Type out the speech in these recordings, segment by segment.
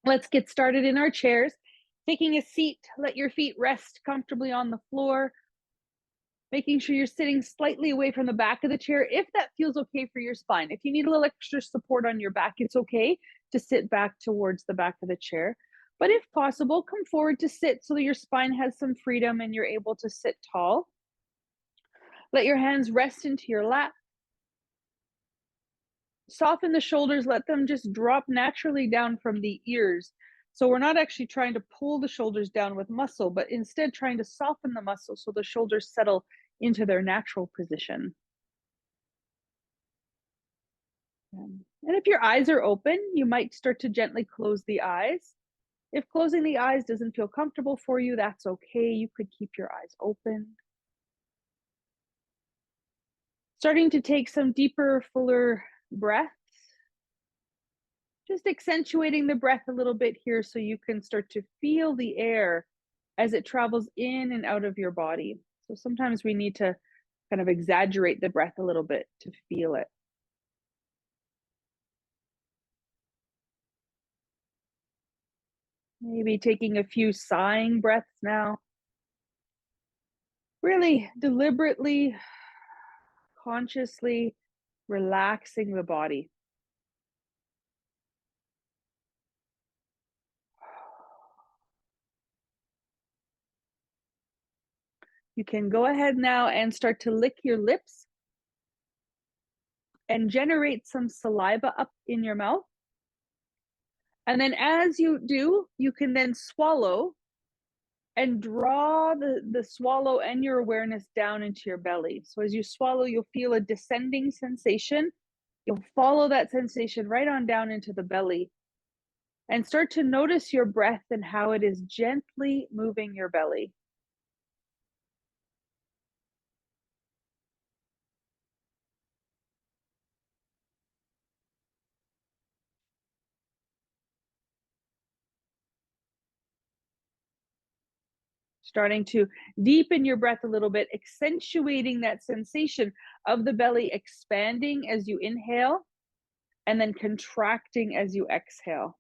Let's get started in our chairs. Taking a seat, let your feet rest comfortably on the floor, making sure you're sitting slightly away from the back of the chair if that feels okay for your spine. If you need a little extra support on your back, it's okay to sit back towards the back of the chair. But if possible, come forward to sit so that your spine has some freedom and you're able to sit tall. Let your hands rest into your lap. Soften the shoulders, let them just drop naturally down from the ears. So we're not actually trying to pull the shoulders down with muscle, but instead trying to soften the muscle so the shoulders settle into their natural position. And if your eyes are open, you might start to gently close the eyes. If closing the eyes doesn't feel comfortable for you, that's okay. You could keep your eyes open. Starting to take some deeper, fuller breaths. Just accentuating the breath a little bit here so you can start to feel the air as it travels in and out of your body. So sometimes we need to kind of exaggerate the breath a little bit to feel it. Maybe taking a few sighing breaths now. Really deliberately, consciously relaxing the body. You can go ahead now and start to lick your lips and generate some saliva up in your mouth. And then as you do, you can then swallow and draw the swallow and your awareness down into your belly. So as you swallow, you'll feel a descending sensation. You'll follow that sensation right on down into the belly and start to notice your breath and how it is gently moving your belly. Starting to deepen your breath a little bit, accentuating that sensation of the belly expanding as you inhale and then contracting as you exhale.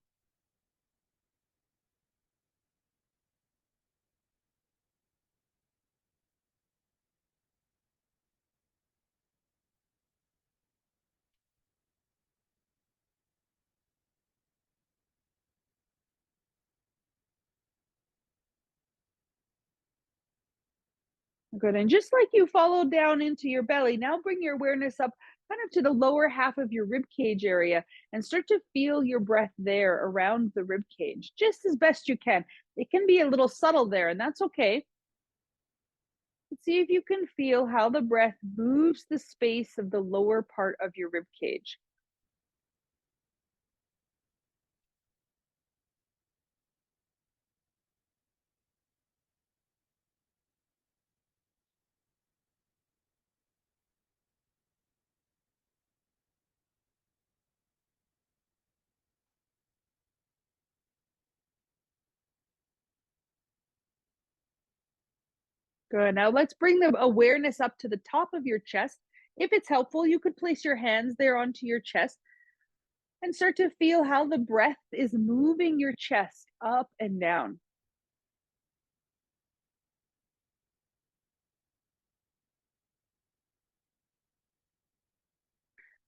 Good. And just like you followed down into your belly, now bring your awareness up kind of to the lower half of your rib cage area and start to feel your breath there around the rib cage, just as best you can. It can be a little subtle there, and that's okay. See if you can feel how the breath moves the space of the lower part of your rib cage. Good. Now let's bring the awareness up to the top of your chest. If it's helpful, you could place your hands there onto your chest and start to feel how the breath is moving your chest up and down.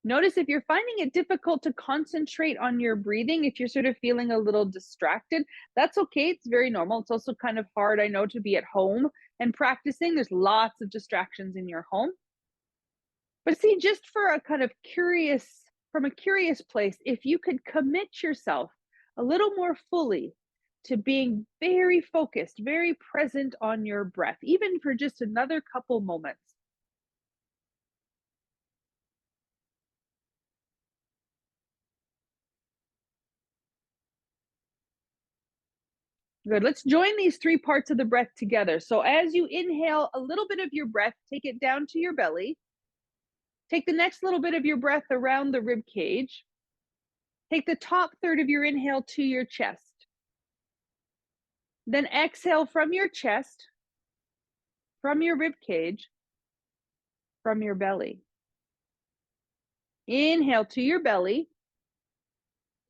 Notice if you're finding it difficult to concentrate on your breathing, if you're sort of feeling a little distracted, that's okay. It's very normal. It's also kind of hard, I know, to be at home and practicing. There's lots of distractions in your home. But see, just for a kind of curious, from a curious place, if you could commit yourself a little more fully to being very focused, very present on your breath, even for just another couple moments. Good. Let's join these three parts of the breath together. So as you inhale a little bit of your breath, take it down to your belly. Take the next little bit of your breath around the rib cage. Take the top third of your inhale to your chest. Then exhale from your chest, from your rib cage, from your belly. Inhale to your belly,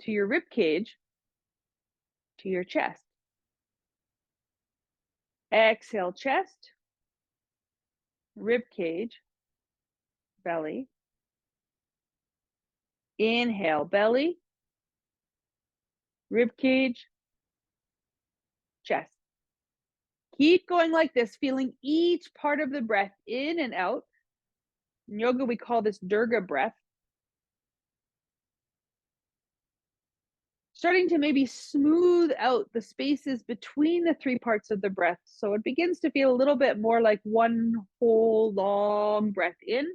to your rib cage, to your chest. Exhale, chest, rib cage, belly. Inhale, belly, rib cage, chest. Keep going like this, feeling each part of the breath in and out. In yoga, we call this Durga breath. Starting to maybe smooth out the spaces between the three parts of the breath. So it begins to feel a little bit more like one whole long breath in,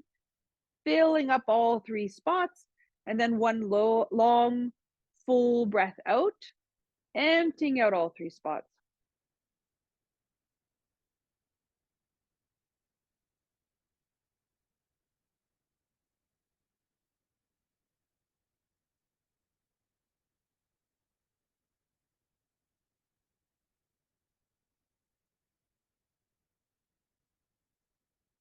filling up all three spots, and then one long, full breath out, emptying out all three spots.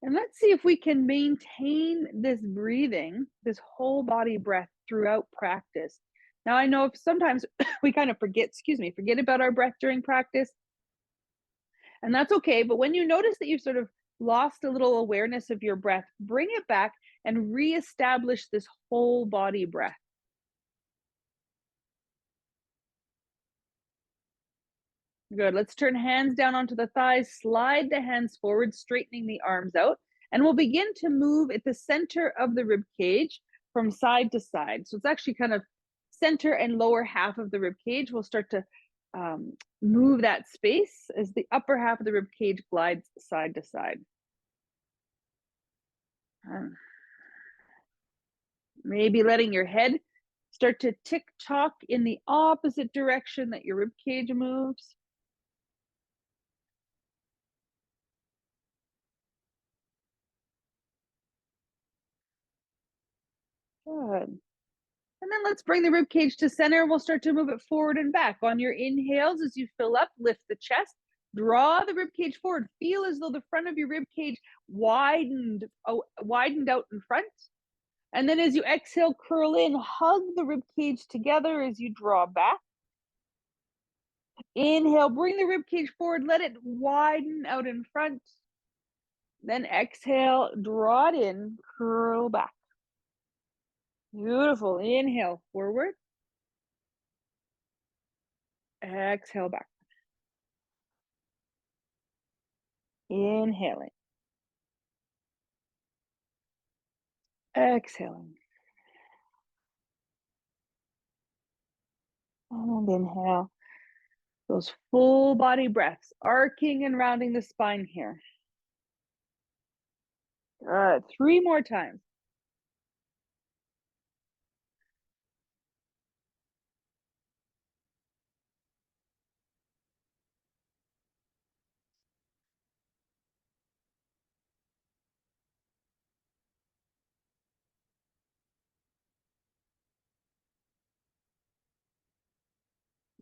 And let's see if we can maintain this breathing, this whole body breath throughout practice. Now, I know if sometimes we kind of forget about our breath during practice, and that's okay. But when you notice that you've sort of lost a little awareness of your breath, bring it back and reestablish this whole body breath. Good. Let's turn hands down onto the thighs, slide the hands forward, straightening the arms out. And we'll begin to move at the center of the rib cage from side to side. So it's actually kind of center and lower half of the rib cage. We'll start to move that space as the upper half of the rib cage glides side to side. Maybe letting your head start to tick tock in the opposite direction that your rib cage moves. Good. And then let's bring the rib cage to center. We'll start to move it forward and back. On your inhales, as you fill up, lift the chest, draw the rib cage forward. Feel as though the front of your rib cage widened out in front. And then as you exhale, curl in, hug the rib cage together as you draw back. Inhale, bring the rib cage forward, let it widen out in front. Then exhale, draw it in, curl back. Beautiful. Inhale, forward. Exhale, back. Inhaling. Exhaling. And inhale. Those full body breaths, arcing and rounding the spine here. Good. 3 more times.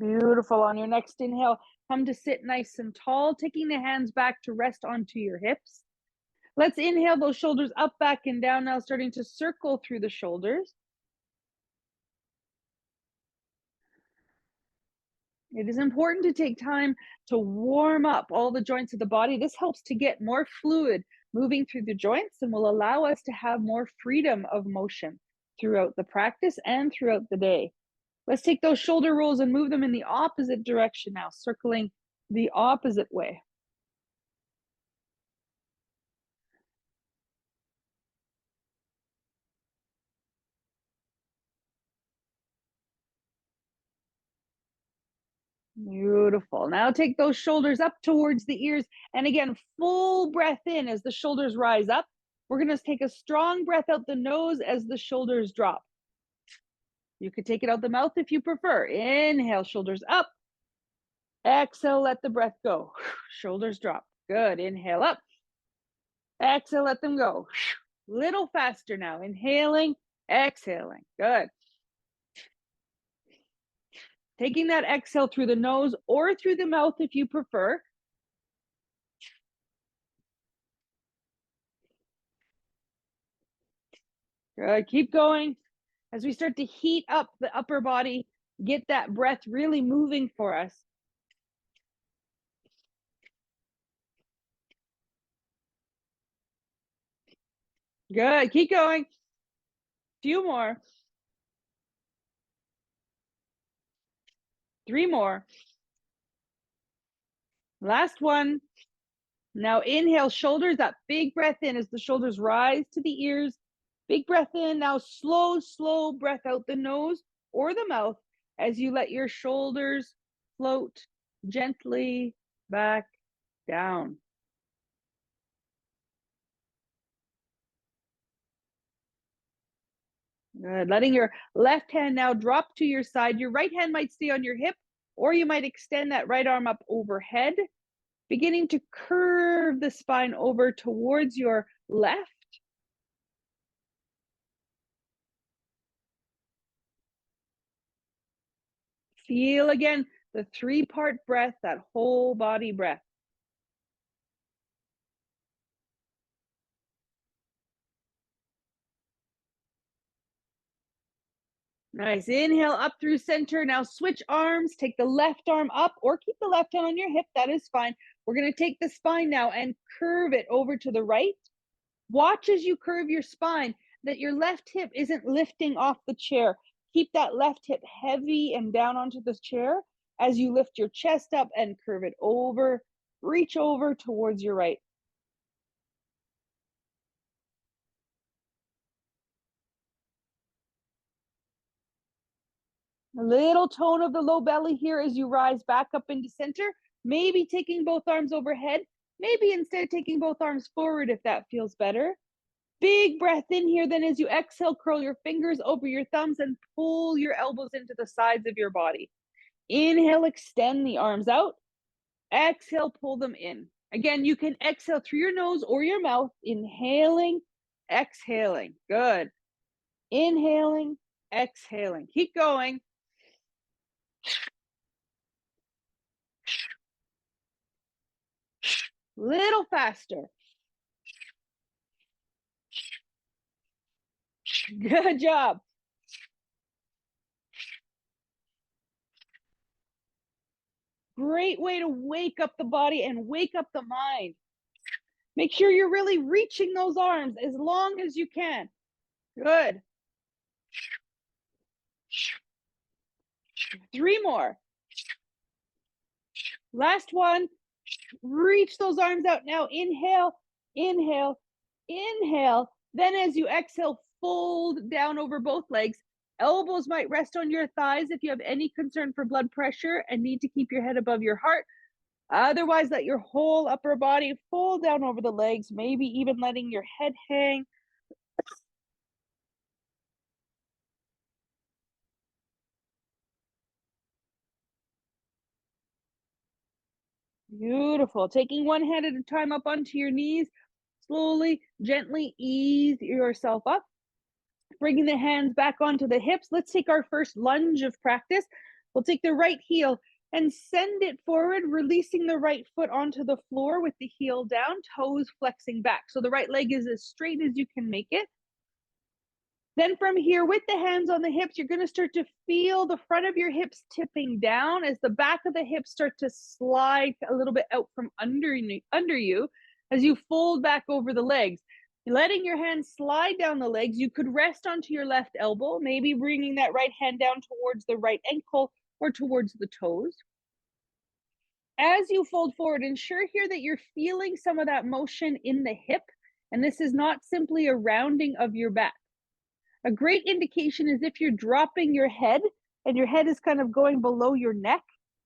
Beautiful. On your next inhale, come to sit nice and tall, taking the hands back to rest onto your hips. Let's inhale those shoulders up, back, and down now, starting to circle through the shoulders. It is important to take time to warm up all the joints of the body. This helps to get more fluid moving through the joints and will allow us to have more freedom of motion throughout the practice and throughout the day. Let's take those shoulder rolls and move them in the opposite direction now, circling the opposite way. Beautiful. Now take those shoulders up towards the ears. And again, full breath in as the shoulders rise up. We're going to take a strong breath out the nose as the shoulders drop. You could take it out the mouth if you prefer. Inhale, shoulders up. Exhale, let the breath go. Shoulders drop. Good. Inhale up. Exhale, let them go. Little faster now. Inhaling, exhaling. Good. Taking that exhale through the nose or through the mouth if you prefer. Good. Keep going as we start to heat up the upper body Get that breath really moving for us. Good. Keep going. Few more. 3 more. Last one. Now inhale, shoulders, that big breath in as the shoulders rise to the ears. Big breath in. Now slow, slow breath out the nose or the mouth as you let your shoulders float gently back down. Good. Letting your left hand now drop to your side. Your right hand might stay on your hip, or you might extend that right arm up overhead, beginning to curve the spine over towards your left. Feel again the 3-part breath, that whole body breath. Nice. Inhale up through center. Now switch arms. Take the left arm up or keep the left hand on your hip. That is fine. We're going to take the spine now and curve it over to the right. Watch as you curve your spine that your left hip isn't lifting off the chair. Keep that left hip heavy and down onto the chair as you lift your chest up and curve it over. Reach over towards your right. A little tone of the low belly here as you rise back up into center. Maybe taking both arms overhead. Maybe instead taking both arms forward if that feels better. Big breath in here. Then as you exhale, curl your fingers over your thumbs and pull your elbows into the sides of your body. Inhale, extend the arms out. Exhale, pull them in. Again, you can exhale through your nose or your mouth. Inhaling, exhaling. Good. Inhaling, exhaling. Keep going. Little faster. Good job. Great way to wake up the body and wake up the mind. Make sure you're really reaching those arms as long as you can. Good. 3 more. Last one. Reach those arms out now. Inhale, inhale, inhale. Then as you exhale, fold down over both legs. Elbows might rest on your thighs if you have any concern for blood pressure and need to keep your head above your heart. Otherwise, let your whole upper body fold down over the legs, maybe even letting your head hang. Beautiful. Taking one hand at a time up onto your knees. Slowly, gently ease yourself up. Bringing the hands back onto the hips. Let's take our first lunge of practice. We'll take the right heel and send it forward, releasing the right foot onto the floor with the heel down, toes flexing back. So the right leg is as straight as you can make it. Then from here, with the hands on the hips, you're going to start to feel the front of your hips tipping down as the back of the hips start to slide a little bit out from under you as you fold back over the legs. Letting your hands slide down the legs, you could rest onto your left elbow, maybe bringing that right hand down towards the right ankle or towards the toes. As you fold forward, ensure here that you're feeling some of that motion in the hip, and this is not simply a rounding of your back. A great indication is if you're dropping your head and your head is kind of going below your neck,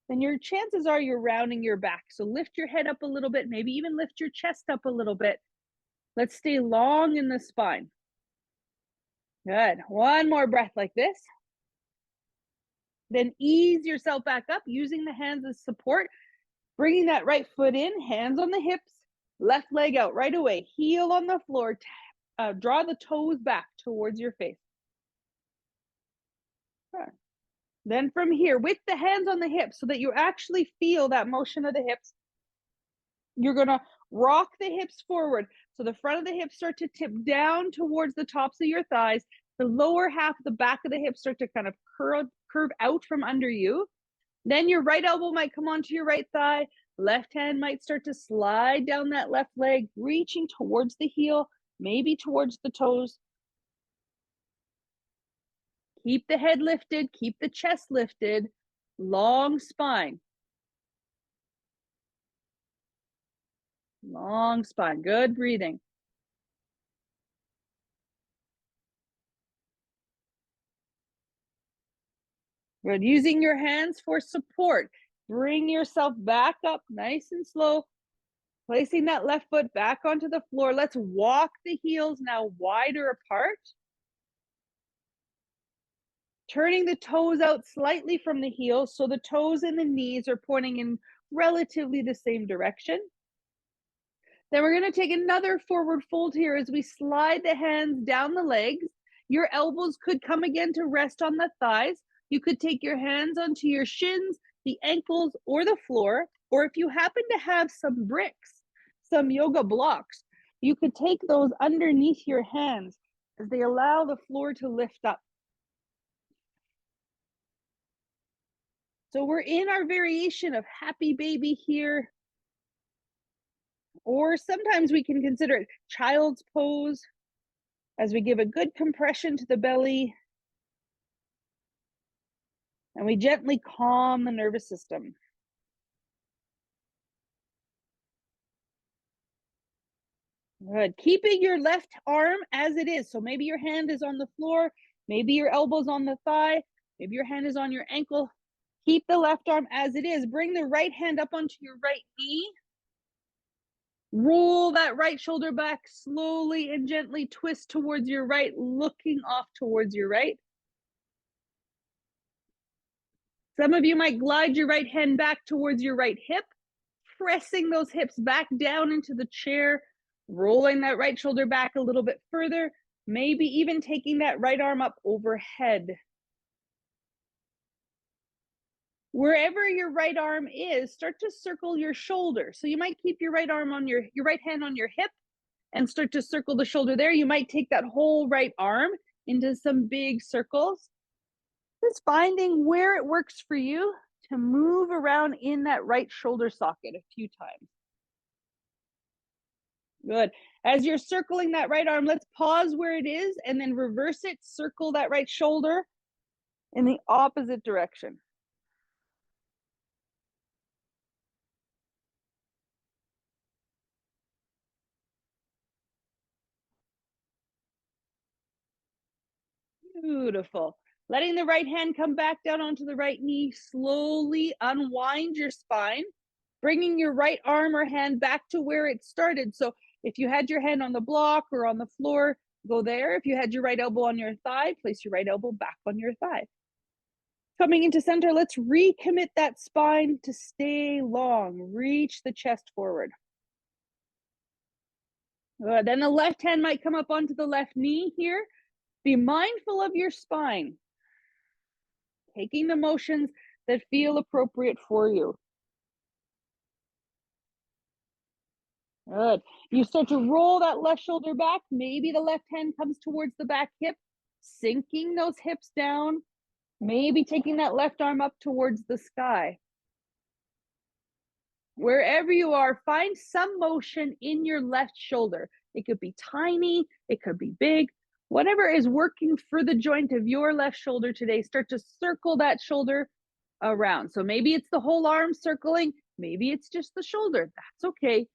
then your chances are you're rounding your back. So lift your head up a little bit, maybe even lift your chest up a little bit. Let's stay long in the spine. Good. One more breath like this. Then ease yourself back up using the hands as support, bringing that right foot in, hands on the hips, left leg out right away, heel on the floor, draw the toes back towards your face. Good. Then from here, with the hands on the hips so that you actually feel that motion of the hips, you're going to rock the hips forward. So the front of the hips start to tip down towards the tops of your thighs. The lower half, the back of the hips start to kind of curve out from under you. Then your right elbow might come onto your right thigh. Left hand might start to slide down that left leg, reaching towards the heel, maybe towards the toes. Keep the head lifted, keep the chest lifted, long spine. Long spine, good breathing. Good, using your hands for support. Bring yourself back up nice and slow. Placing that left foot back onto the floor. Let's walk the heels now wider apart. Turning the toes out slightly from the heels so the toes and the knees are pointing in relatively the same direction. Then we're going to take another forward fold here as we slide the hands down the legs. Your elbows could come again to rest on the thighs. You could take your hands onto your shins, the ankles, or the floor. Or if you happen to have some bricks, some yoga blocks, you could take those underneath your hands as they allow the floor to lift up. So we're in our variation of happy baby here. Or sometimes we can consider it child's pose as we give a good compression to the belly and we gently calm the nervous system. Good. Keeping your left arm as it is. So maybe your hand is on the floor, maybe your elbow's on the thigh, maybe your hand is on your ankle. Keep the left arm as it is. Bring the right hand up onto your right knee. Roll that right shoulder back slowly and gently, twist towards your right, looking off towards your right. Some of you might glide your right hand back towards your right hip, pressing those hips back down into the chair, rolling that right shoulder back a little bit further, maybe even taking that right arm up overhead. Wherever your right arm is, start to circle your shoulder. So you might keep your right arm on your right hand on your hip and start to circle the shoulder there. You might take that whole right arm into some big circles. Just finding where it works for you to move around in that right shoulder socket a few times. Good. As you're circling that right arm, let's pause where it is and then reverse it. Circle that right shoulder in the opposite direction. Beautiful. Letting the right hand come back down onto the right knee. Slowly unwind your spine, bringing your right arm or hand back to where it started. So if you had your hand on the block or on the floor, go there. If you had your right elbow on your thigh, place your right elbow back on your thigh. Coming into center, let's recommit that spine to stay long. Reach the chest forward. Good. Then the left hand might come up onto the left knee here. Be mindful of your spine. Taking the motions that feel appropriate for you. Good. You start to roll that left shoulder back. Maybe the left hand comes towards the back hip, sinking those hips down. Maybe taking that left arm up towards the sky. Wherever you are, find some motion in your left shoulder. It could be tiny, it could be big. Whatever is working for the joint of your left shoulder today, start to circle that shoulder around. So maybe it's the whole arm circling, maybe it's just the shoulder. That's okay.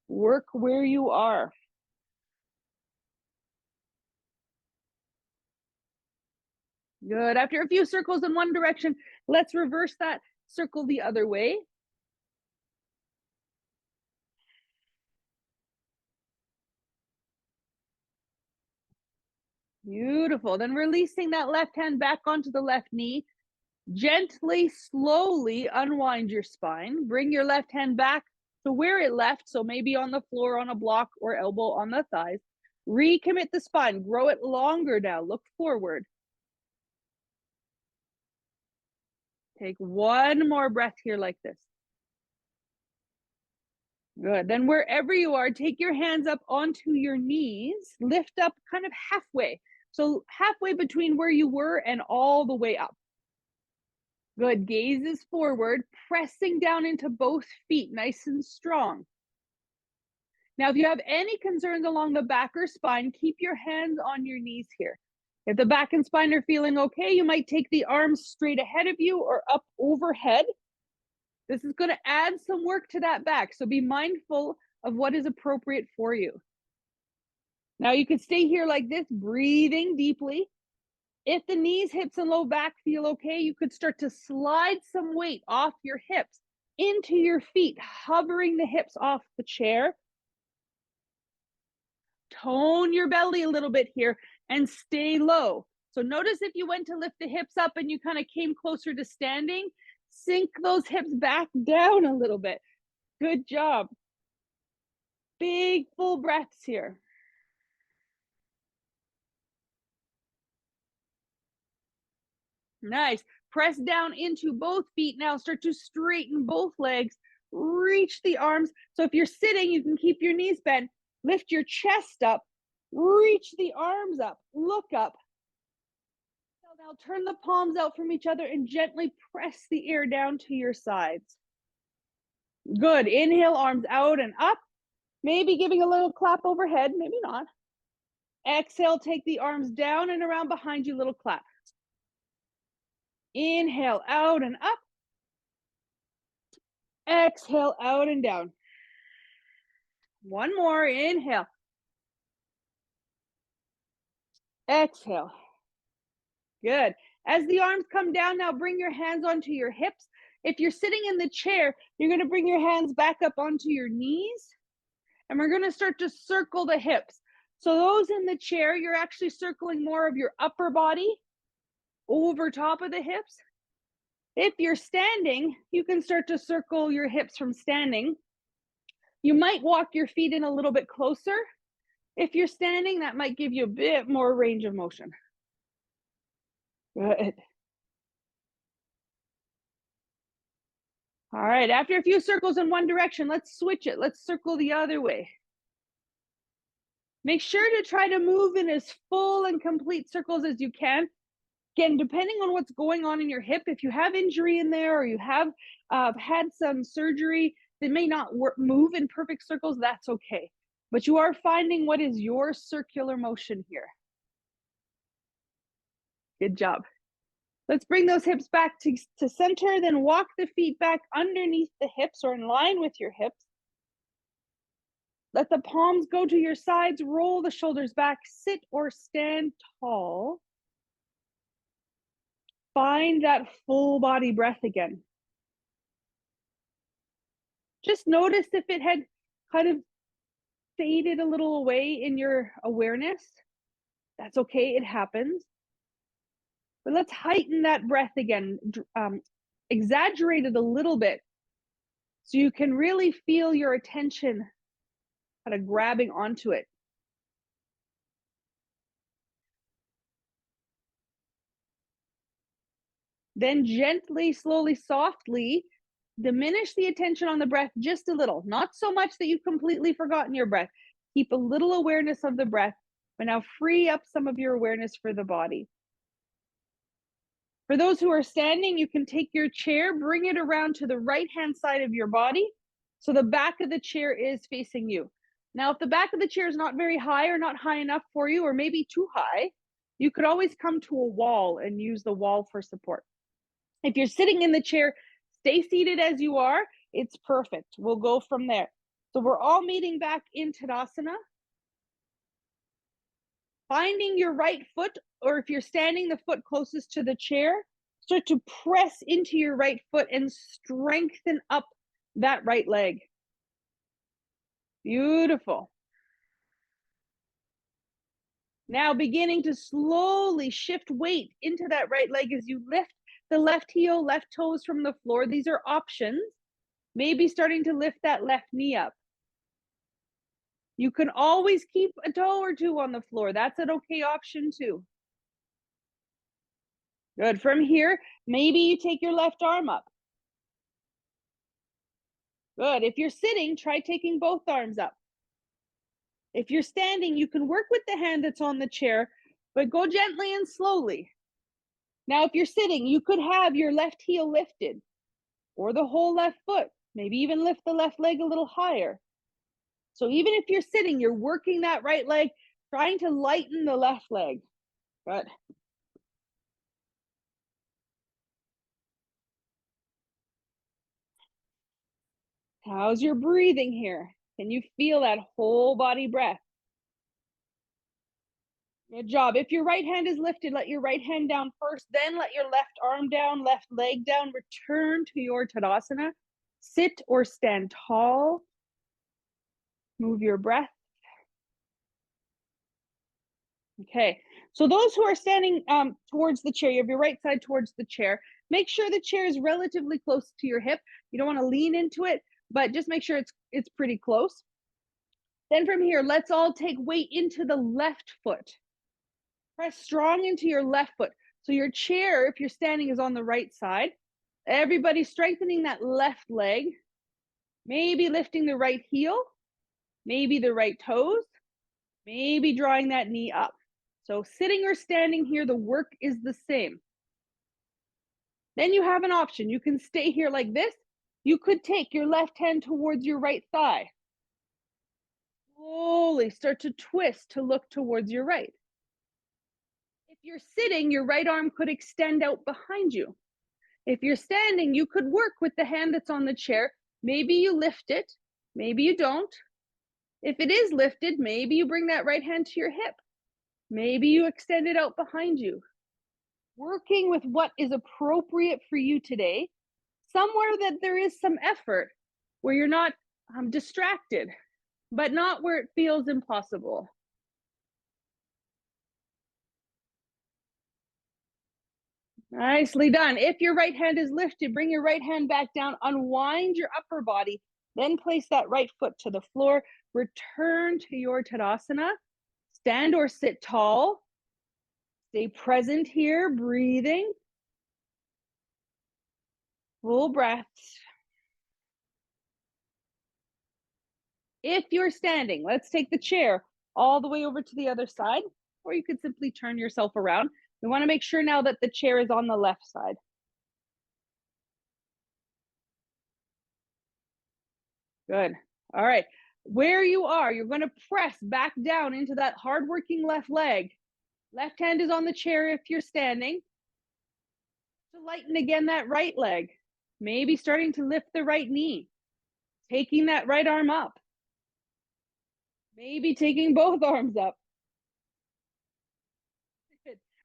Work where you are. Good. After a few circles in one direction, let's reverse that, circle the other way. Beautiful. Then releasing that left hand back onto the left knee. Gently, slowly unwind your spine. Bring your left hand back to where it left. So maybe on the floor, on a block, or elbow on the thighs. Recommit the spine. Grow it longer now. Look forward. Take one more breath here like this. Good. Then wherever you are, take your hands up onto your knees. Lift up kind of halfway. So halfway between where you were and all the way up. Good. Gaze is forward, pressing down into both feet, nice and strong. Now, if you have any concerns along the back or spine, keep your hands on your knees here. If the back and spine are feeling okay, you might take the arms straight ahead of you or up overhead. This is going to add some work to that back, so be mindful of what is appropriate for you. Now, you can stay here like this, breathing deeply. If the knees, hips, and low back feel okay, you could start to slide some weight off your hips into your feet, hovering the hips off the chair. Tone your belly a little bit here and stay low. So notice if you went to lift the hips up and you kind of came closer to standing, sink those hips back down a little bit. Good job. Big full breaths here. Nice. Press down into both feet. Now start to straighten both legs. Reach the arms. So if you're sitting, you can keep your knees bent. Lift your chest up. Reach the arms up. Look up. Now turn the palms out from each other and gently press the air down to your sides. Good. Inhale, arms out and up. Maybe giving a little clap overhead, maybe not. Exhale, take the arms down and around behind you, little clap. Inhale, out and up. Exhale, out and down. One more. Inhale. Exhale. Good. As the arms come down, now bring your hands onto your hips. If you're sitting in the chair, you're going to bring your hands back up onto your knees. And we're going to start to circle the hips. So those in the chair, you're actually circling more of your upper body over top of the hips. If you're standing, you can start to circle your hips from standing. You might walk your feet in a little bit closer. If you're standing, that might give you a bit more range of motion. Good. All right, after a few circles in one direction, let's switch it. Let's circle the other way. Make sure to try to move in as full and complete circles as you can. Again, depending on what's going on in your hip, if you have injury in there or you have had some surgery that may not move in perfect circles, that's okay. But you are finding what is your circular motion here. Good job. Let's bring those hips back to center, then walk the feet back underneath the hips or in line with your hips. Let the palms go to your sides, roll the shoulders back, sit or stand tall. Find that full body breath again. Just notice if it had kind of faded a little away in your awareness. That's okay, it happens. But let's heighten that breath again, exaggerate it a little bit so you can really feel your attention kind of grabbing onto it. Then gently, slowly, softly diminish the attention on the breath just a little, not so much that you've completely forgotten your breath. Keep a little awareness of the breath, but now free up some of your awareness for the body. For those who are standing, you can take your chair, bring it around to the right-hand side of your body, so the back of the chair is facing you. Now, if the back of the chair is not very high or not high enough for you, or maybe too high, you could always come to a wall and use the wall for support. If you're sitting in the chair, stay seated as you are. It's perfect. We'll go from there. So we're all meeting back in Tadasana. Finding your right foot, or if you're standing, the foot closest to the chair, start to press into your right foot and strengthen up that right leg. Beautiful. Now beginning to slowly shift weight into that right leg as you lift the left heel, left toes from the floor. These are options. Maybe starting to lift that left knee up. You can always keep a toe or two on the floor. That's an okay option too. Good. From here, maybe you take your left arm up. Good. If you're sitting, try taking both arms up. If you're standing, you can work with the hand that's on the chair, but go gently and slowly. Now, if you're sitting, you could have your left heel lifted or the whole left foot, maybe even lift the left leg a little higher. So even if you're sitting, you're working that right leg, trying to lighten the left leg. Good. How's your breathing here? Can you feel that whole body breath? Good job. If your right hand is lifted, let your right hand down first, then let your left arm down, left leg down. Return to your Tadasana. Sit or stand tall. Move your breath. Okay, so those who are standing towards the chair, you have your right side towards the chair. Make sure the chair is relatively close to your hip. You don't want to lean into it, but just make sure it's pretty close. Then from here, let's all take weight into the left foot. Press strong into your left foot. So your chair, if you're standing, is on the right side. Everybody strengthening that left leg. Maybe lifting the right heel, maybe the right toes, maybe drawing that knee up. So sitting or standing here, the work is the same. Then you have an option. You can stay here like this. You could take your left hand towards your right thigh. Slowly start to twist to look towards your right. If you're sitting, your right arm could extend out behind you. If you're standing, you could work with the hand that's on the chair. Maybe you lift it, maybe you don't. If it is lifted, maybe you bring that right hand to your hip. Maybe you extend it out behind you. Working with what is appropriate for you today, somewhere that there is some effort, where you're not distracted, but not where it feels impossible. Nicely done. If your right hand is lifted, bring your right hand back down, unwind your upper body, then place that right foot to the floor. Return to your Tadasana. Stand or sit tall. Stay present here, breathing. Full breaths. If you're standing, let's take the chair all the way over to the other side, or you could simply turn yourself around. We want to make sure now that the chair is on the left side. Good. All right. Where you are, you're going to press back down into that hardworking left leg. Left hand is on the chair if you're standing. To lighten again that right leg. Maybe starting to lift the right knee. Taking that right arm up. Maybe taking both arms up.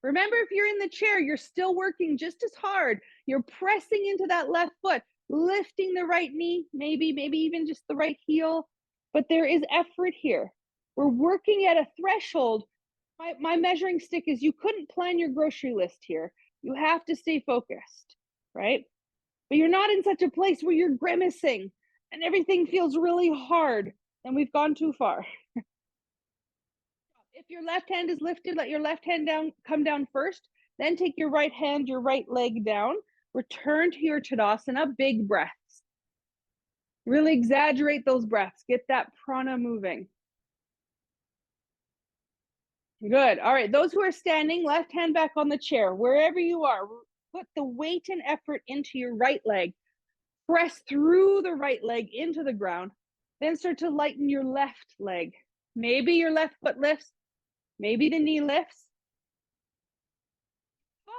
Remember, if you're in the chair, you're still working just as hard. You're pressing into that left foot, lifting the right knee, maybe even just the right heel. But there is effort here. We're working at a threshold. My measuring stick is you couldn't plan your grocery list here. You have to stay focused, right? But you're not in such a place where you're grimacing and everything feels really hard and we've gone too far. If your left hand is lifted, let your left hand come down first. Then take your right hand, your right leg down. Return to your Tadasana, big breaths. Really exaggerate those breaths. Get that prana moving. Good. All right. Those who are standing, left hand back on the chair. Wherever you are, put the weight and effort into your right leg. Press through the right leg into the ground. Then start to lighten your left leg. Maybe your left foot lifts. Maybe the knee lifts.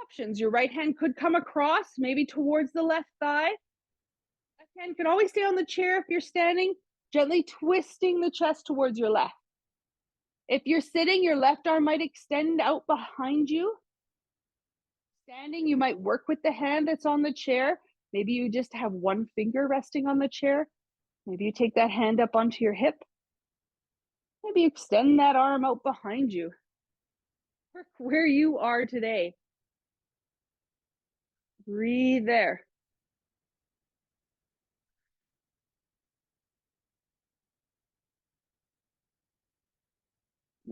Options. Your right hand could come across, maybe towards the left thigh. Left hand can always stay on the chair if you're standing, gently twisting the chest towards your left. If you're sitting, your left arm might extend out behind you. Standing, you might work with the hand that's on the chair. Maybe you just have one finger resting on the chair. Maybe you take that hand up onto your hip. Maybe extend that arm out behind you. Work where you are today. Breathe there.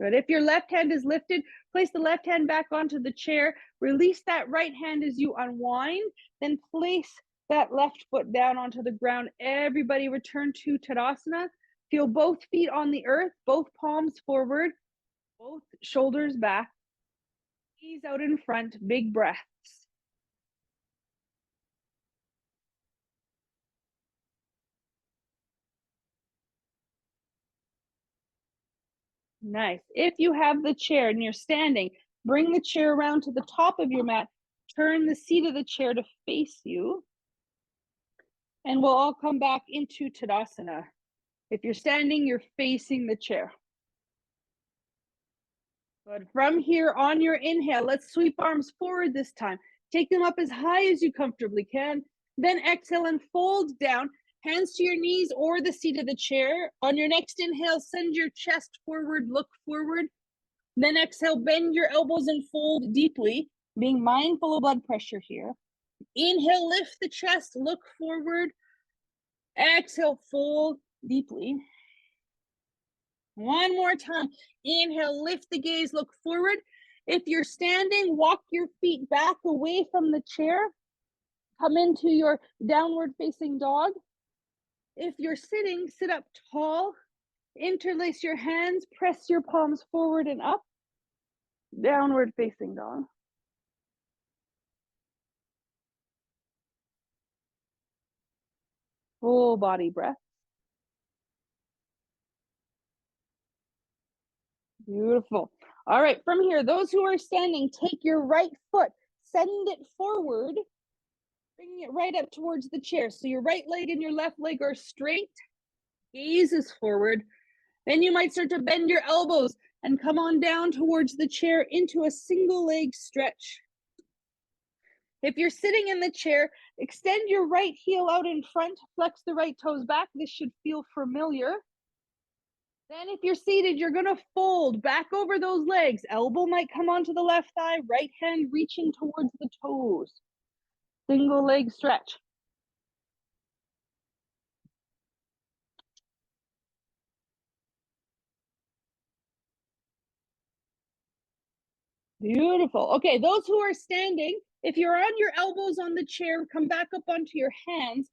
Good. If your left hand is lifted, place the left hand back onto the chair. Release that right hand as you unwind. Then place that left foot down onto the ground. Everybody return to Tadasana. Feel both feet on the earth, both palms forward, both shoulders back. Knees out in front, big breaths. Nice. If you have the chair and you're standing, bring the chair around to the top of your mat. Turn the seat of the chair to face you, and we'll all come back into Tadasana. If you're standing, you're facing the chair. But from here on your inhale, let's sweep arms forward this time. Take them up as high as you comfortably can. Then exhale and fold down, hands to your knees or the seat of the chair. On your next inhale, send your chest forward, look forward. Then exhale, bend your elbows and fold deeply, being mindful of blood pressure here. Inhale, lift the chest, look forward. Exhale, fold deeply. One more time. Inhale, lift the gaze, look forward. If you're standing, walk your feet back away from the chair. Come into your downward facing dog. If you're sitting, sit up tall. Interlace your hands, press your palms forward and up. Downward facing dog. Full body breath. Beautiful. All right, from here, those who are standing, take your right foot, send it forward, bringing it right up towards the chair. So your right leg and your left leg are straight, gaze is forward. Then you might start to bend your elbows and come on down towards the chair into a single leg stretch. If you're sitting in the chair, extend your right heel out in front, flex the right toes back. This should feel familiar. Then if you're seated, you're gonna fold back over those legs. Elbow might come onto the left thigh, right hand reaching towards the toes. Single leg stretch. Beautiful. Okay, those who are standing, if you're on your elbows on the chair, come back up onto your hands.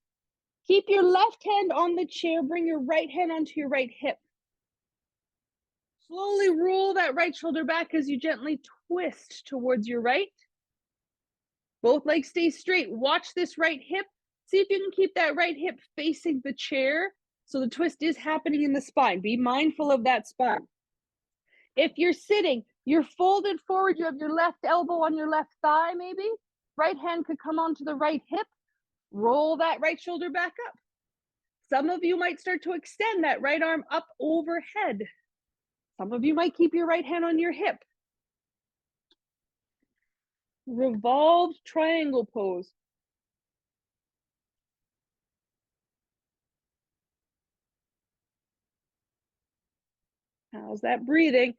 Keep your left hand on the chair, bring your right hand onto your right hip. Slowly roll that right shoulder back as you gently twist towards your right. Both legs stay straight. Watch this right hip. See if you can keep that right hip facing the chair so the twist is happening in the spine. Be mindful of that spine. If you're sitting, you're folded forward. You have your left elbow on your left thigh, maybe. Right hand could come onto the right hip. Roll that right shoulder back up. Some of you might start to extend that right arm up overhead. Some of you might keep your right hand on your hip. Revolved triangle pose. How's that breathing?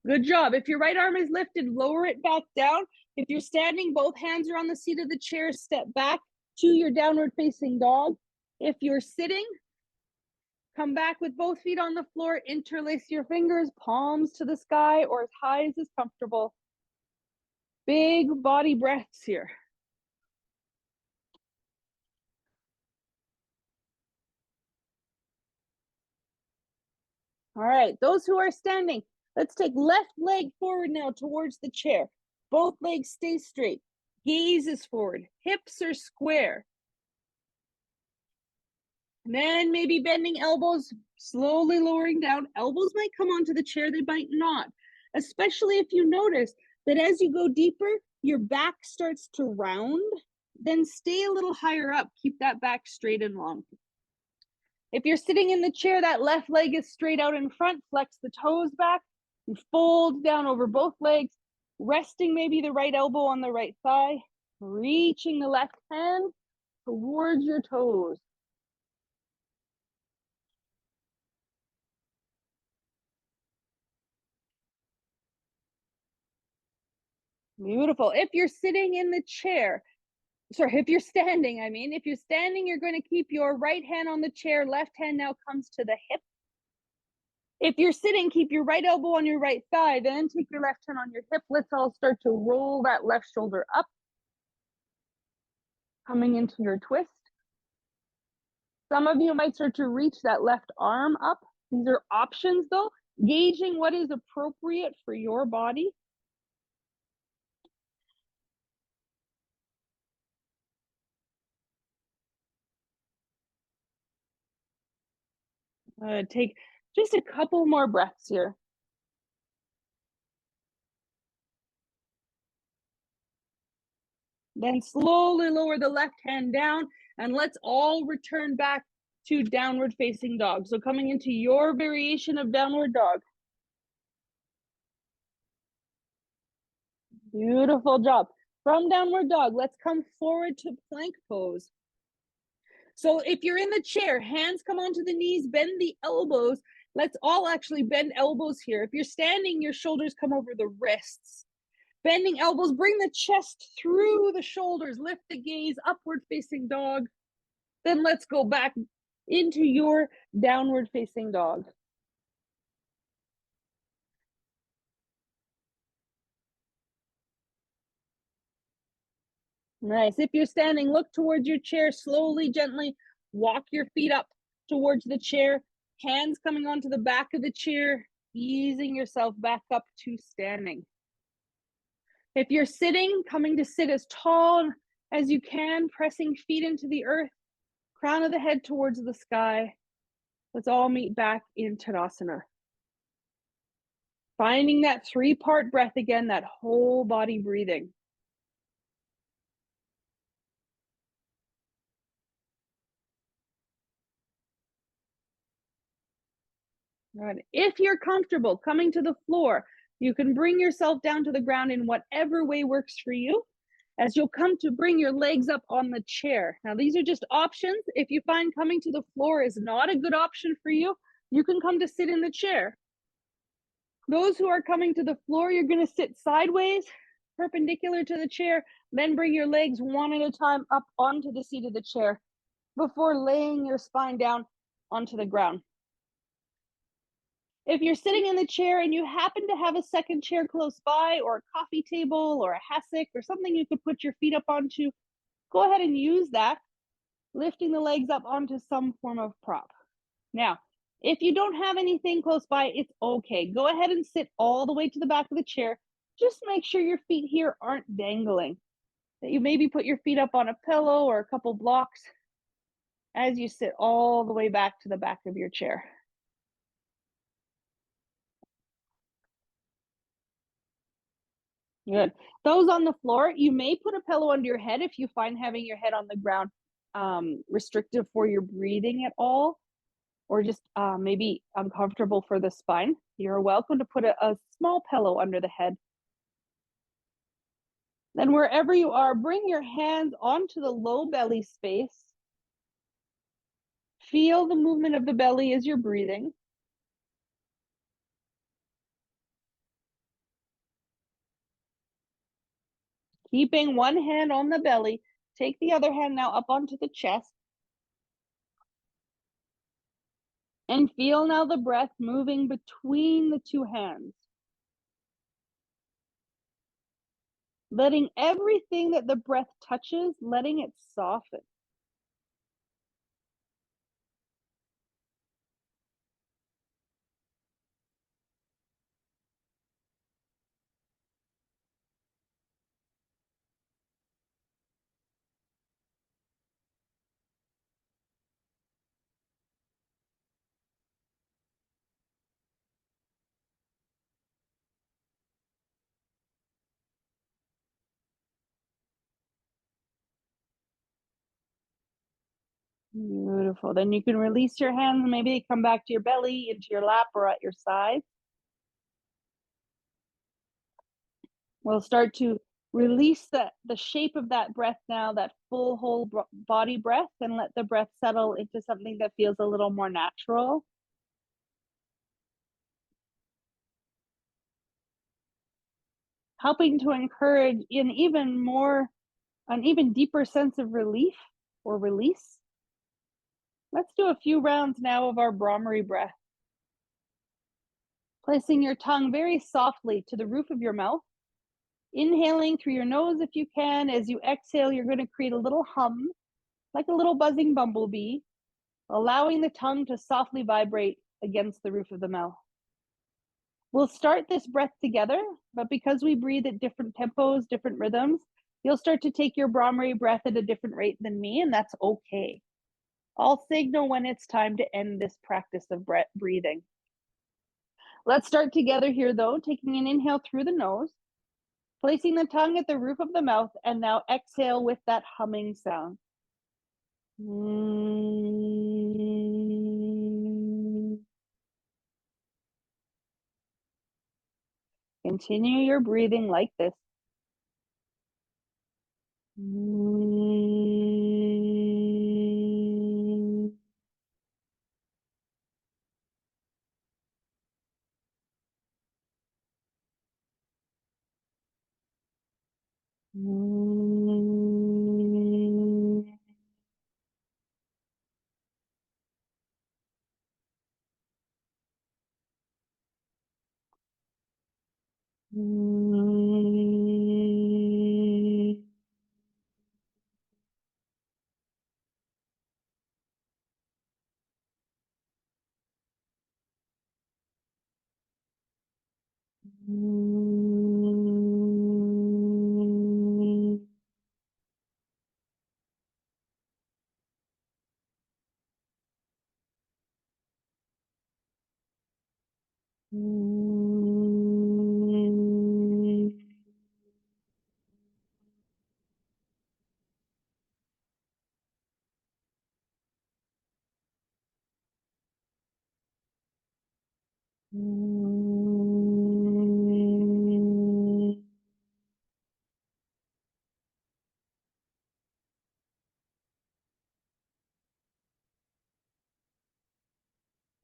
Good job. If your right arm is lifted, lower it back down. If you're standing, both hands are on the seat of the chair, step back to your downward facing dog. If you're sitting, come back with both feet on the floor, interlace your fingers, palms to the sky or as high as is comfortable. Big body breaths here. All right, those who are standing, let's take left leg forward now towards the chair. Both legs stay straight. Gaze is forward. Hips are square. And then maybe bending elbows, slowly lowering down. Elbows might come onto the chair, they might not. Especially if you notice that as you go deeper, your back starts to round. Then stay a little higher up. Keep that back straight and long. If you're sitting in the chair, that left leg is straight out in front. Flex the toes back and fold down over both legs, resting maybe the right elbow on the right thigh, reaching the left hand towards your toes. Beautiful. If you're sitting in the chair, sorry, if you're standing, if you're standing, you're going to keep your right hand on the chair. Left hand now comes to the hip. If you're sitting, keep your right elbow on your right thigh, then take your left hand on your hip. Let's all start to roll that left shoulder up, coming into your twist. Some of you might start to reach that left arm up. These are options though, gauging what is appropriate for your body. Take just a couple more breaths here. Then slowly lower the left hand down, and let's all return back to downward facing dog. So coming into your variation of downward dog. Beautiful job. From downward dog, let's come forward to plank pose. So if you're in the chair, hands come onto the knees, bend the elbows. Let's all actually bend elbows here. If you're standing, your shoulders come over the wrists. Bending elbows, bring the chest through the shoulders, lift the gaze, upward facing dog. Then let's go back into your downward facing dog. Nice. If you're standing, look towards your chair, slowly, gently walk your feet up towards the chair, hands coming onto the back of the chair, easing yourself back up to standing. If you're sitting, coming to sit as tall as you can, pressing feet into the earth, crown of the head towards the sky. Let's all meet back in Tadasana. Finding that 3-part breath again, that whole body breathing. Good. If you're comfortable coming to the floor, you can bring yourself down to the ground in whatever way works for you, as you'll come to bring your legs up on the chair. Now, these are just options. If you find coming to the floor is not a good option for you, you can come to sit in the chair. Those who are coming to the floor, you're going to sit sideways, perpendicular to the chair, then bring your legs one at a time up onto the seat of the chair before laying your spine down onto the ground. If you're sitting in the chair and you happen to have a second chair close by, or a coffee table, or a hassock, or something you could put your feet up onto, go ahead and use that, lifting the legs up onto some form of prop. Now, if you don't have anything close by, it's okay. Go ahead and sit all the way to the back of the chair. Just make sure your feet here aren't dangling. That you maybe put your feet up on a pillow or a couple blocks as you sit all the way back to the back of your chair. Good. Those on the floor, you may put a pillow under your head if you find having your head on the ground restrictive for your breathing at all, or just maybe uncomfortable for the spine. You're welcome to put a small pillow under the head. Then wherever you are, bring your hands onto the low belly space. Feel the movement of the belly as you're breathing. Keeping one hand on the belly, take the other hand now up onto the chest. And feel now the breath moving between the two hands. Letting everything that the breath touches, letting it soften. Beautiful. Then you can release your hands, maybe they come back to your belly, into your lap, or at your side. We'll start to release the shape of that breath now, that full whole body breath, and let the breath settle into something that feels a little more natural. Helping to encourage an even deeper sense of relief or release. Let's do a few rounds now of our Bhramari breath. Placing your tongue very softly to the roof of your mouth. Inhaling through your nose if you can. As you exhale, you're going to create a little hum, like a little buzzing bumblebee, allowing the tongue to softly vibrate against the roof of the mouth. We'll start this breath together, but because we breathe at different tempos, different rhythms, you'll start to take your Bhramari breath at a different rate than me, and that's okay. I'll signal when it's time to end this practice of breathing. Let's start together here though, taking an inhale through the nose, Placing the tongue at the roof of the mouth, and now exhale with that humming sound. Continue your breathing like this.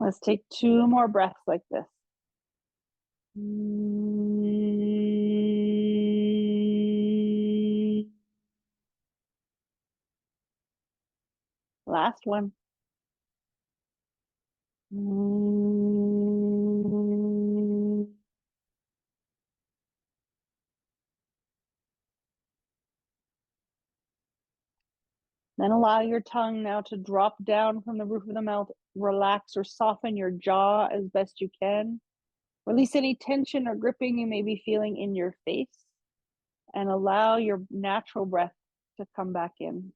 Let's take 2 more breaths like this. Last one. Then allow your tongue now to drop down from the roof of the mouth. Relax or soften your jaw as best you can. Release any tension or gripping you may be feeling in your face, and allow your natural breath to come back in.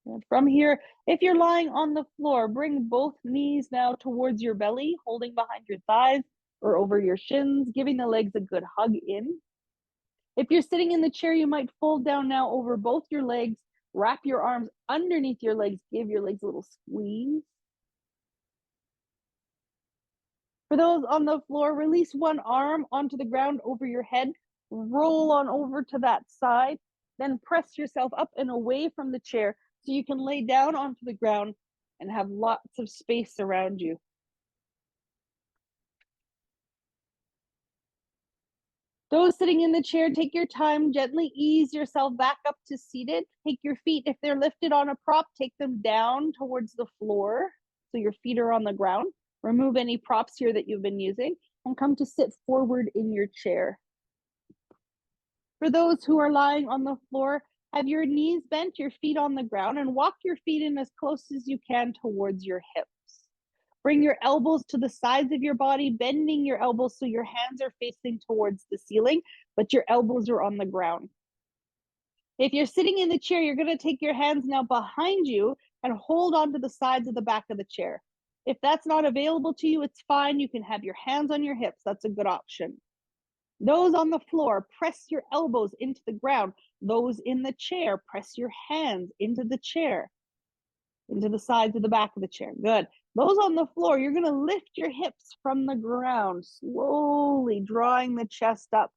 And from here, if you're lying on the floor, bring both knees now towards your belly, holding behind your thighs or over your shins, giving the legs a good hug in. If you're sitting in the chair, you might fold down now over both your legs, wrap your arms underneath your legs, give your legs a little squeeze. For those on the floor, release one arm onto the ground over your head, roll on over to that side, then press yourself up and away from the chair so you can lay down onto the ground and have lots of space around you. Those sitting in the chair, take your time, gently ease yourself back up to seated. Take your feet, if they're lifted on a prop, take them down towards the floor so your feet are on the ground. Remove any props here that you've been using and come to sit forward in your chair. For those who are lying on the floor, have your knees bent, your feet on the ground, and walk your feet in as close as you can towards your hips. Bring your elbows to the sides of your body, bending your elbows so your hands are facing towards the ceiling, but your elbows are on the ground. If you're sitting in the chair, you're going to take your hands now behind you and hold onto the sides of the back of the chair. If that's not available to you, it's fine. You can have your hands on your hips. That's a good option. Those on the floor, press your elbows into the ground. Those in the chair, press your hands into the chair, into the sides of the back of the chair. Good. Those on the floor, you're going to lift your hips from the ground, slowly drawing the chest up,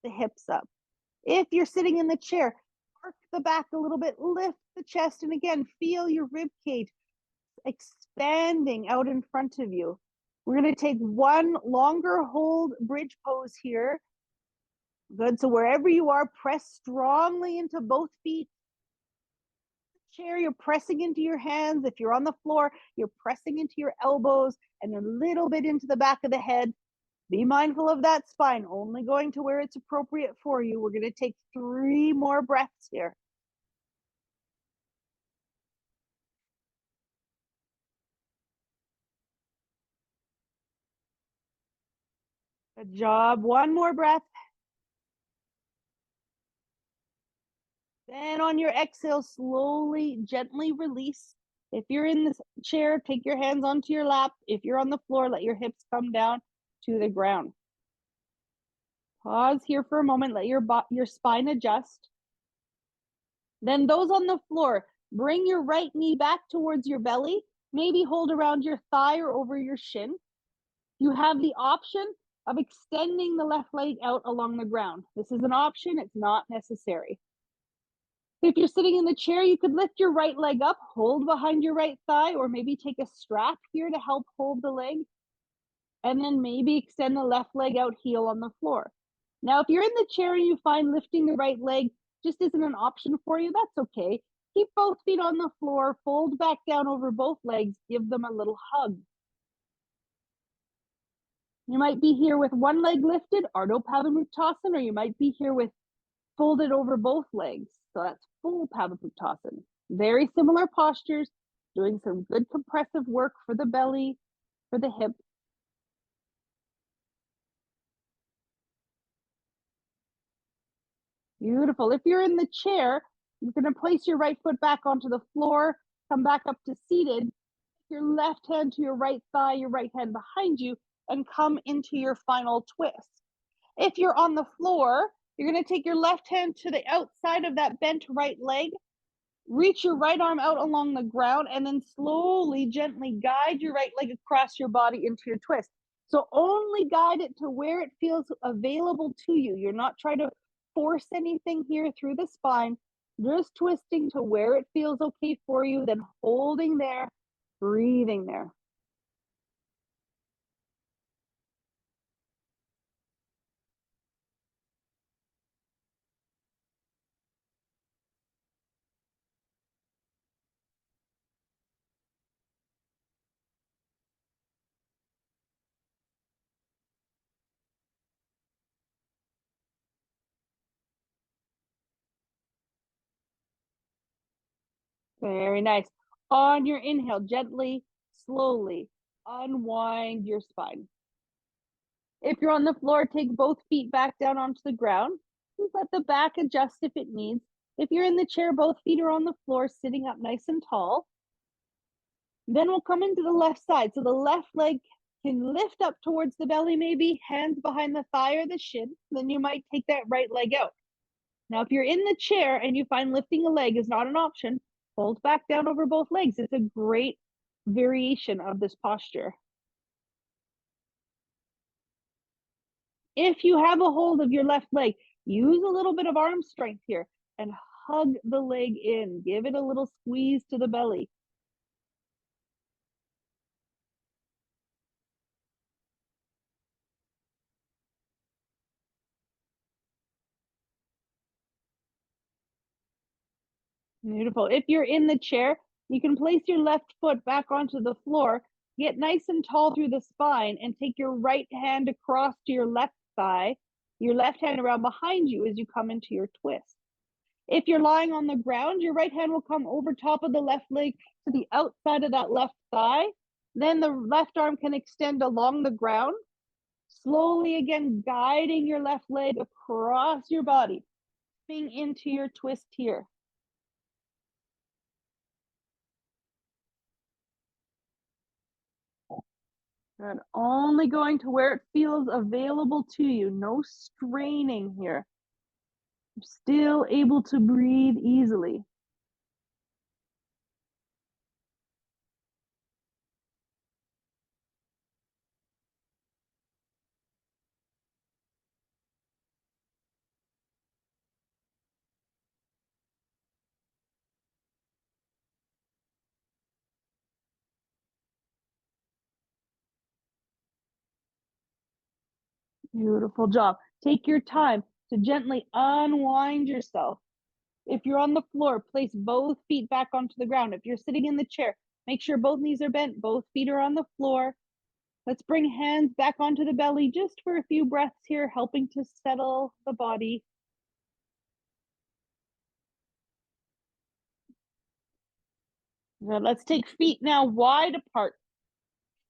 the hips up. If you're sitting in the chair, arc the back a little bit, lift the chest, and again, feel your rib cage expanding out in front of you. We're going to take one longer hold bridge pose here. Good. So wherever you are, press strongly into both feet. Chair, you're pressing into your hands. If you're on the floor, you're pressing into your elbows and a little bit into the back of the head. Be mindful of that spine, only going to where it's appropriate for you. We're going to take 3 more breaths here. Good job. One more breath. Then on your exhale, slowly, gently release. If you're in this chair, take your hands onto your lap. If you're on the floor, let your hips come down to the ground. Pause here for a moment, let your spine adjust. Then those on the floor, bring your right knee back towards your belly, maybe hold around your thigh or over your shin. You have the option of extending the left leg out along the ground. This is an option, it's not necessary. If you're sitting in the chair, you could lift your right leg up, hold behind your right thigh, or maybe take a strap here to help hold the leg, and then maybe extend the left leg out, heel on the floor. Now, if you're in the chair and you find lifting the right leg just isn't an option for you, that's okay. Keep both feet on the floor, fold back down over both legs, give them a little hug. You might be here with one leg lifted, Ardha Padangusthasana, or you might be here with folded over both legs. So that's full Padangusthasana. Very similar postures, doing some good compressive work for the belly, for the hip. Beautiful. If you're in the chair, you're going to place your right foot back onto the floor, come back up to seated, your left hand to your right thigh, your right hand behind you, and come into your final twist. If you're on the floor, you're going to take your left hand to the outside of that bent right leg, reach your right arm out along the ground, and then slowly, gently guide your right leg across your body into your twist. So only guide it to where it feels available to you. You're not trying to force anything here through the spine, just twisting to where it feels okay for you, then holding there, breathing there. Very nice. On your inhale, gently, slowly unwind your spine. If you're on the floor, take both feet back down onto the ground. Just let the back adjust if it needs. If you're in the chair, both feet are on the floor, sitting up nice and tall. Then we'll come into the left side. So the left leg can lift up towards the belly, maybe hands behind the thigh or the shin. Then you might take that right leg out. Now, if you're in the chair and you find lifting a leg is not an option, hold back down over both legs. It's a great variation of this posture. If you have a hold of your left leg, use a little bit of arm strength here and hug the leg in. Give it a little squeeze to the belly. Beautiful. If you're in the chair, you can place your left foot back onto the floor, get nice and tall through the spine, and take your right hand across to your left thigh, your left hand around behind you as you come into your twist. If you're lying on the ground, your right hand will come over top of the left leg to the outside of that left thigh. Then the left arm can extend along the ground, slowly again guiding your left leg across your body, coming into your twist here. And only going to where it feels available to you. No straining here. You're still able to breathe easily. Beautiful job. Take your time to gently unwind yourself. If you're on the floor, place both feet back onto the ground. If you're sitting in the chair, make sure both knees are bent, both feet are on the floor. Let's bring hands back onto the belly just for a few breaths here, helping to settle the body. Good. Let's take feet now wide apart,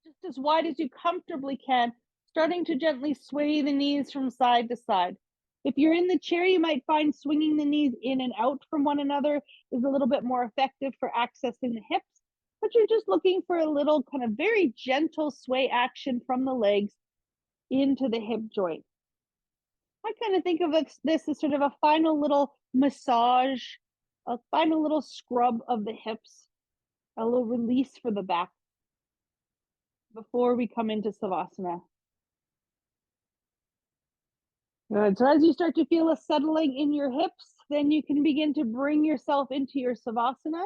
just as wide as you comfortably can, starting to gently sway the knees from side to side. If you're in the chair, you might find swinging the knees in and out from one another is a little bit more effective for accessing the hips, but you're just looking for a little kind of very gentle sway action from the legs into the hip joint. I kind of think of this as sort of a final little massage, a final little scrub of the hips, a little release for the back before we come into Savasana. Good. So as you start to feel a settling in your hips, then you can begin to bring yourself into your Savasana.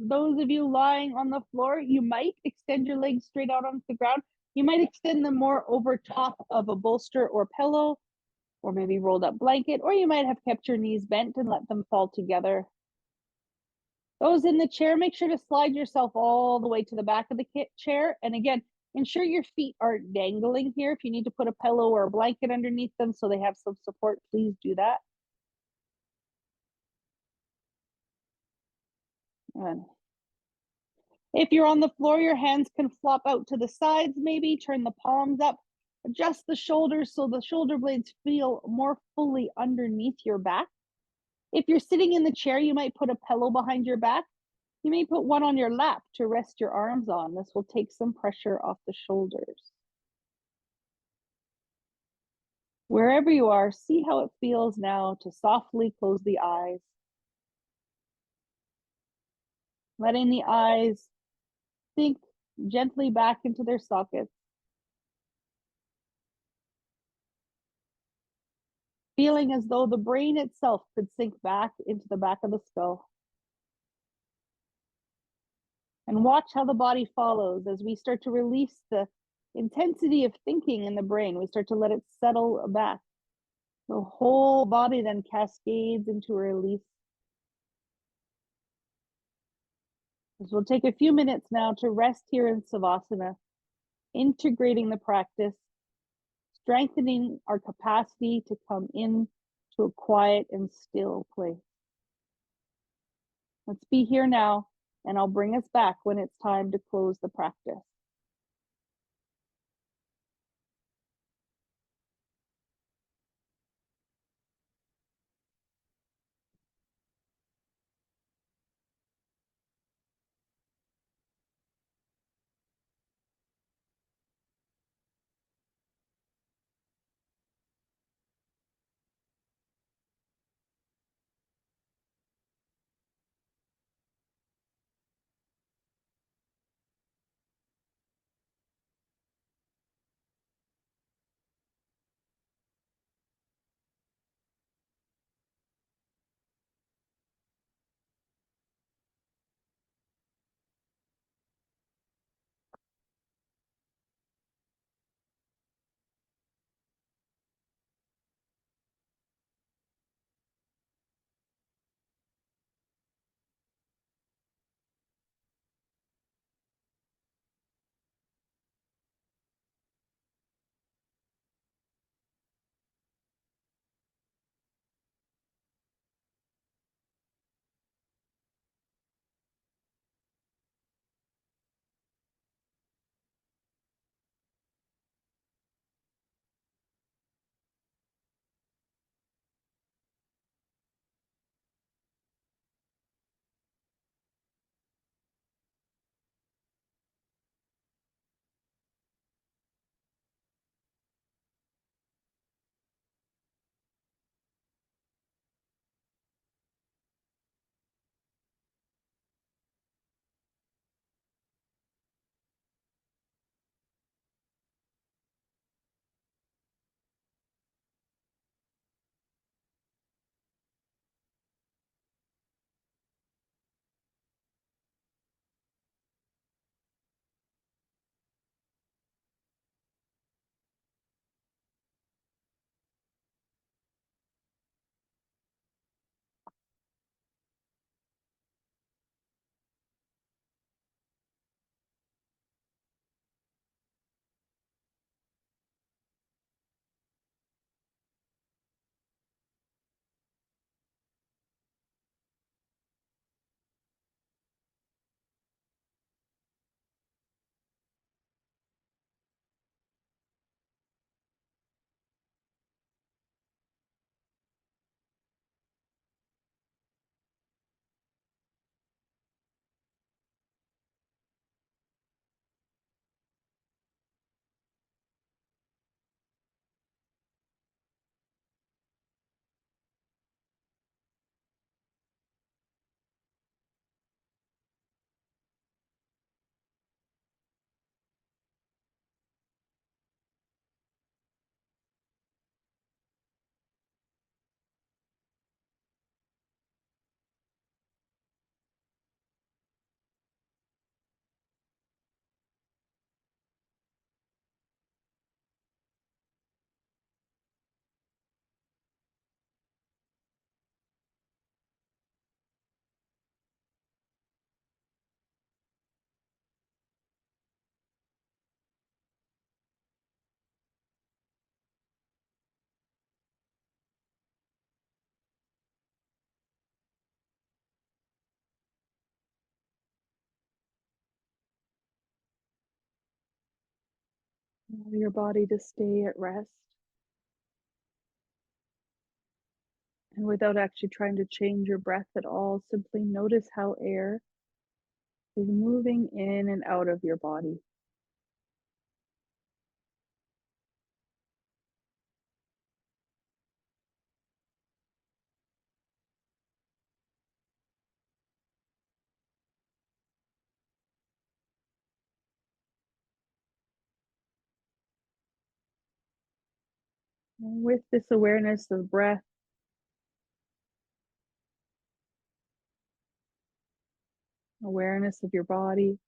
Those of you lying on the floor, you might extend your legs straight out onto the ground. You might extend them more over top of a bolster or pillow, or maybe rolled up blanket, or you might have kept your knees bent and let them fall together. Those in the chair, make sure to slide yourself all the way to the back of the chair. And again, ensure your feet aren't dangling here. If you need to put a pillow or a blanket underneath them so they have some support, please do that. And if you're on the floor, your hands can flop out to the sides, maybe turn the palms up, adjust the shoulders so the shoulder blades feel more fully underneath your back. If you're sitting in the chair, you might put a pillow behind your back. You may put one on your lap to rest your arms on. This will take some pressure off the shoulders. Wherever you are, see how it feels now to softly close the eyes. Letting the eyes sink gently back into their sockets. Feeling as though the brain itself could sink back into the back of the skull. And watch how the body follows as we start to release the intensity of thinking in the brain. We start to let it settle back. The whole body then cascades into a release. So we'll take a few minutes now to rest here in Savasana, integrating the practice, strengthening our capacity to come in to a quiet and still place. Let's be here now, and I'll bring us back when it's time to close the practice. Allow your body to stay at rest. And without actually trying to change your breath at all, simply notice how air is moving in and out of your body. And with this awareness of breath, awareness of your body,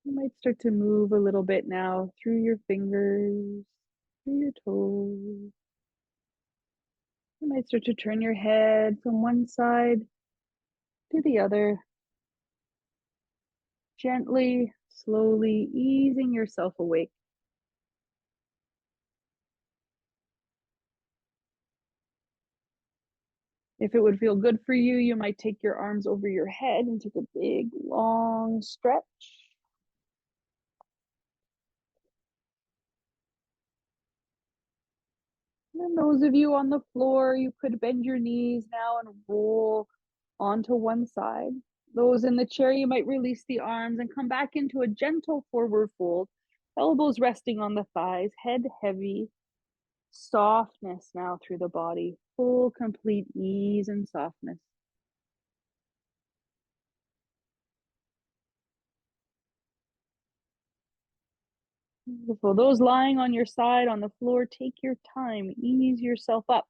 you might start to move a little bit now through your fingers, through your toes. You might start to turn your head from one side to the other, gently, slowly easing yourself awake. If it would feel good for you, you might take your arms over your head and take a big, long stretch. And then those of you on the floor, you could bend your knees now and roll onto one side. Those in the chair, you might release the arms and come back into a gentle forward fold, elbows resting on the thighs, head heavy, softness now through the body, full, complete ease and softness. Beautiful. Those lying on your side on the floor, take your time, ease yourself up.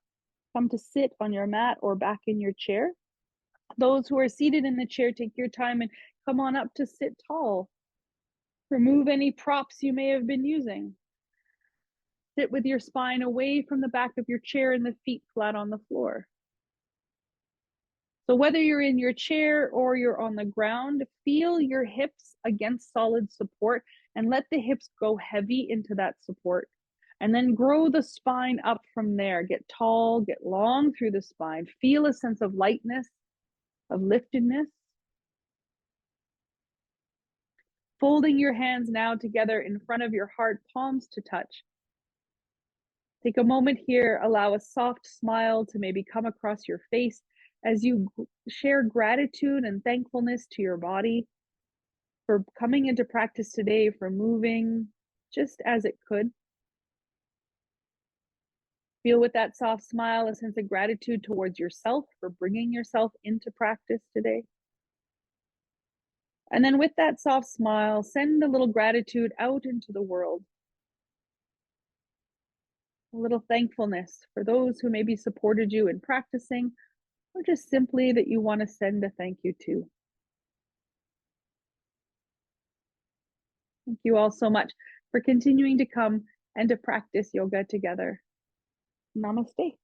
Come to sit on your mat or back in your chair. Those who are seated in the chair, take your time and come on up to sit tall. Remove any props you may have been using. Sit with your spine away from the back of your chair and the feet flat on the floor. So whether you're in your chair or you're on the ground, feel your hips against solid support and let the hips go heavy into that support. And then grow the spine up from there. Get tall, get long through the spine. Feel a sense of lightness, of liftedness. Folding your hands now together in front of your heart, palms to touch. Take a moment here, allow a soft smile to maybe come across your face as you share gratitude and thankfulness to your body for coming into practice today, for moving just as it could. Feel with that soft smile a sense of gratitude towards yourself for bringing yourself into practice today. And then with that soft smile, send a little gratitude out into the world. A little thankfulness for those who maybe supported you in practicing, or just simply that you want to send a thank you to. Thank you all so much for continuing to come and to practice yoga together. Namaste.